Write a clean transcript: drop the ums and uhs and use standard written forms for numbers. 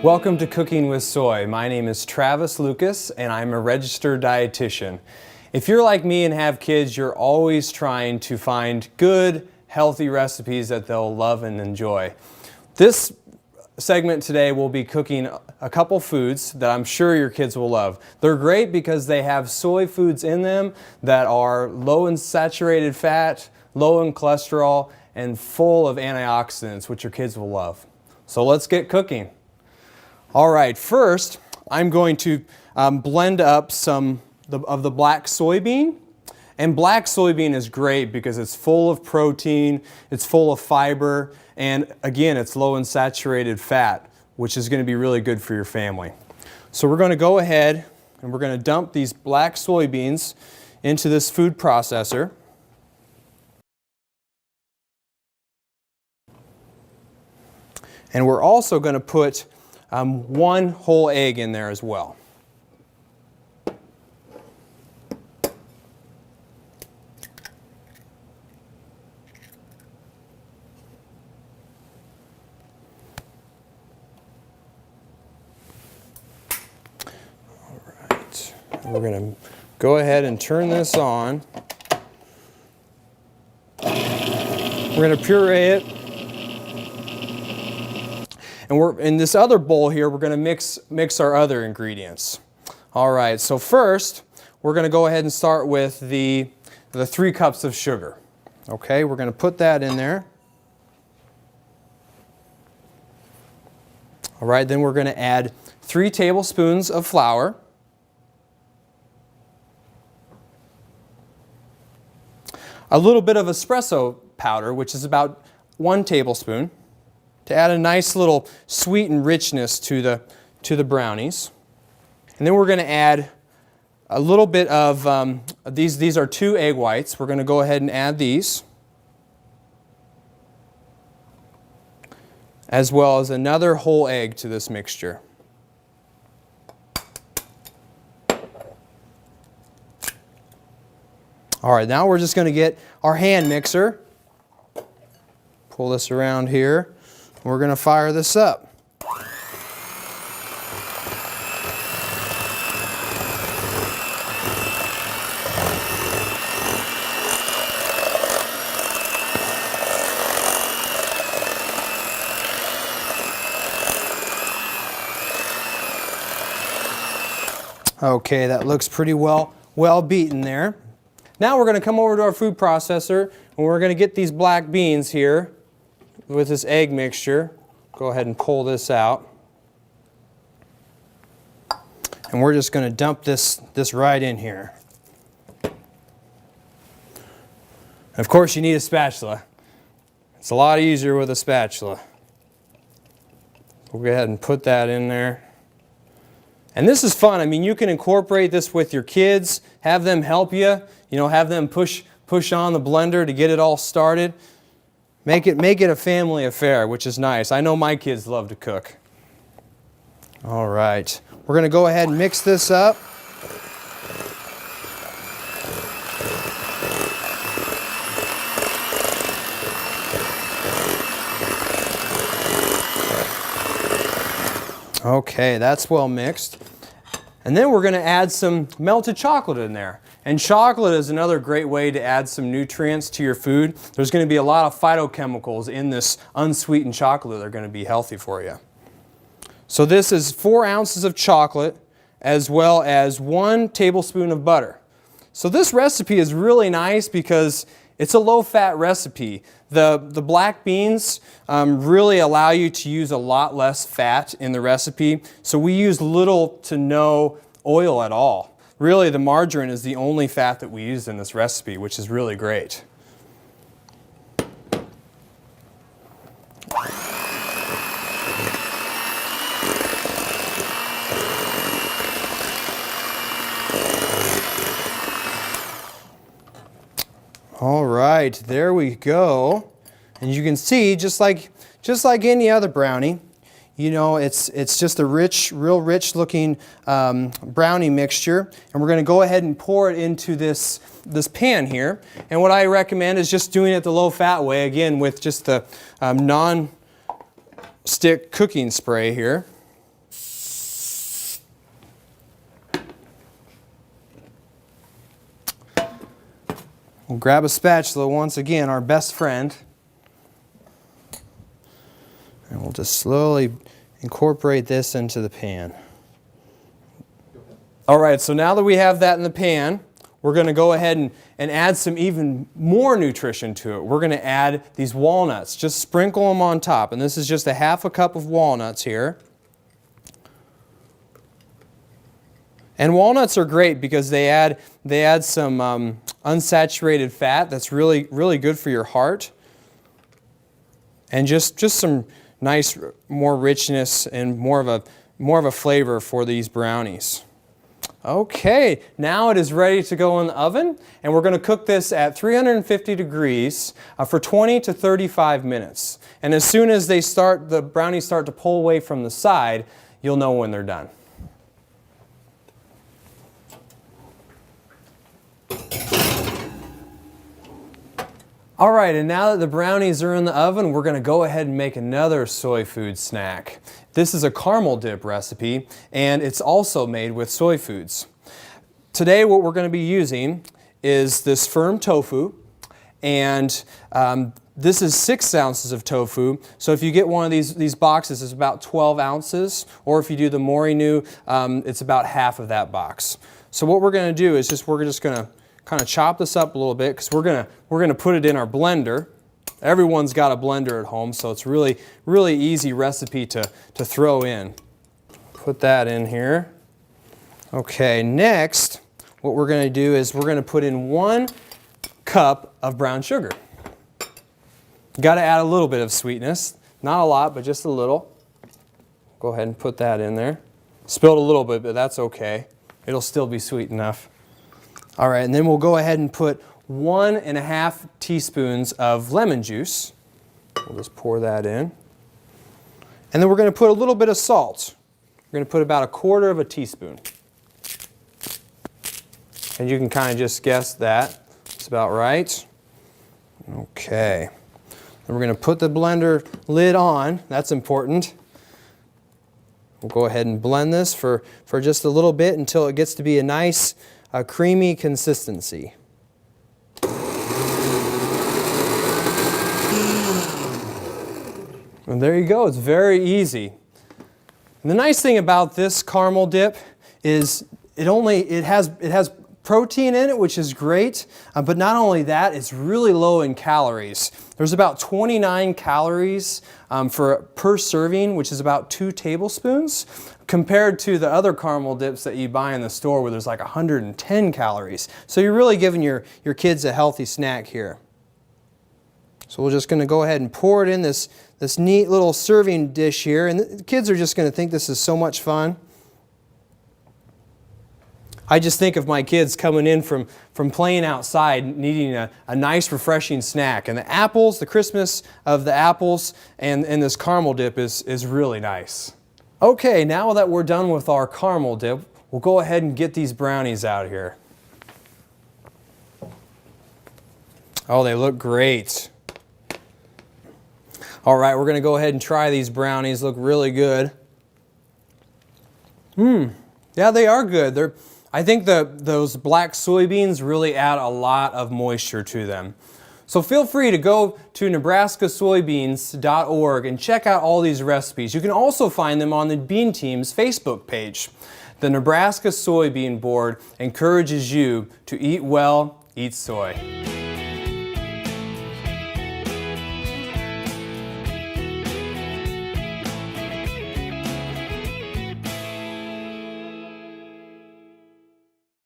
Welcome to Cooking with Soy. My name is Travis Lucas and I'm a registered dietitian. If you're like me and have kids, you're always trying to find good, healthy recipes that they'll love and enjoy. This segment today will be cooking a couple foods that I'm sure your kids will love. They're great because they have soy foods in them that are low in saturated fat, low in cholesterol, and full of antioxidants, which your kids will love. So let's get cooking. All right, first I'm going to blend up some of the black soybean. And black soybean is great because it's full of protein, it's full of fiber, and again, it's low in saturated fat, which is going to be really good for your family. So we're going to go ahead and we're going to dump these black soybeans into this food processor. And we're also going to put one whole egg in there as well. All right, we're going to go ahead and turn this on. We're going to puree it. And we're in this other bowl here, we're going to mix our other ingredients. All right, so first, we're going to go ahead and start with the 3 cups of sugar. Okay, we're going to put that in there. All right, then we're going to add 3 tablespoons of flour. A little bit of espresso powder, which is about 1 tablespoon. To add a nice little sweet and richness to the brownies. And then we're going to add a little bit of, these are 2 egg whites. We're going to go ahead and add these. As well as another whole egg to this mixture. All right, now we're just going to get our hand mixer. Pull this around here. We're going to fire this up. Okay, that looks pretty well beaten there. Now we're going to come over to our food processor and we're going to get these black beans here with this egg mixture. Go ahead and pull this out. And we're just going to dump this right in here. Of course, you need a spatula. It's a lot easier with a spatula. We'll go ahead and put that in there. And this is fun. I mean, you can incorporate this with your kids, have them help you, have them push on the blender to get it all started. Make it a family affair, which is nice. I know my kids love to cook. All right, we're going to go ahead and mix this up. Okay, that's well mixed. And then we're going to add some melted chocolate in there. And chocolate is another great way to add some nutrients to your food. There's going to be a lot of phytochemicals in this unsweetened chocolate that are going to be healthy for you. So this is 4 ounces of chocolate as well as 1 tablespoon of butter. So this recipe is really nice because it's a low-fat recipe. The black beans really allow you to use a lot less fat in the recipe. So we use little to no oil at all. Really, the margarine is the only fat that we use in this recipe, which is really great. All right, there we go. And you can see, just like any other brownie, it's just a real rich looking brownie mixture. And we're going to go ahead and pour it into this pan here. And what I recommend is just doing it the low fat way, again with just the non-stick cooking spray here. We'll grab a spatula once again, our best friend. And we'll just slowly incorporate this into the pan. All right, so now that we have that in the pan, we're going to go ahead and add some even more nutrition to it. We're going to add these walnuts. Just sprinkle them on top. And this is just a half a cup of walnuts here. And walnuts are great because they add some unsaturated fat that's really good for your heart. And just some nice, more richness and more of a flavor for these brownies. Okay, now it is ready to go in the oven, and we're going to cook this at 350 degrees for 20 to 35 minutes. And as soon as the brownies start to pull away from the side, you'll know when they're done. All right, and now that the brownies are in the oven, we're going to go ahead and make another soy food snack. This is a caramel dip recipe, and it's also made with soy foods. Today what we're going to be using is this firm tofu, and this is 6 ounces of tofu. So if you get one of these boxes, it's about 12 ounces, or if you do the Morinu, it's about half of that box. So what we're going to do is we're just going to kind of chop this up a little bit because we're gonna put it in our blender. Everyone's got a blender at home, so it's really easy recipe to throw in. Put that in here. Okay, next what we're going to do is we're going to put in 1 cup of brown sugar. Got to add a little bit of sweetness, not a lot, but just a little. Go ahead and put that in there. Spilled a little bit, but that's okay. It'll still be sweet enough. All right, and then we'll go ahead and put 1.5 teaspoons of lemon juice. We'll just pour that in. And then we're going to put a little bit of salt. We're going to put about 1/4 teaspoon. And you can kind of just guess that. It's about right. Okay. Then we're going to put the blender lid on. That's important. We'll go ahead and blend this for just a little bit until it gets to be a nice creamy consistency. And there you go, it's very easy. And the nice thing about this caramel dip is it has protein in it, which is great, but not only that, it's really low in calories. There's about 29 calories per serving, which is about 2 tablespoons, compared to the other caramel dips that you buy in the store where there's like 110 calories. So you're really giving your kids a healthy snack here. So we're just going to go ahead and pour it in this neat little serving dish here, and the kids are just going to think this is so much fun. I just think of my kids coming in from playing outside needing a nice refreshing snack. And the apples, the crispness of the apples and this caramel dip is really nice. Okay, now that we're done with our caramel dip, we'll go ahead and get these brownies out here. Oh, they look great. All right, we're going to go ahead and try these brownies. Look really good. Yeah, they are good. I think those black soybeans really add a lot of moisture to them. So feel free to go to nebraskasoybeans.org and check out all these recipes. You can also find them on the Bean Team's Facebook page. The Nebraska Soybean Board encourages you to eat well, eat soy.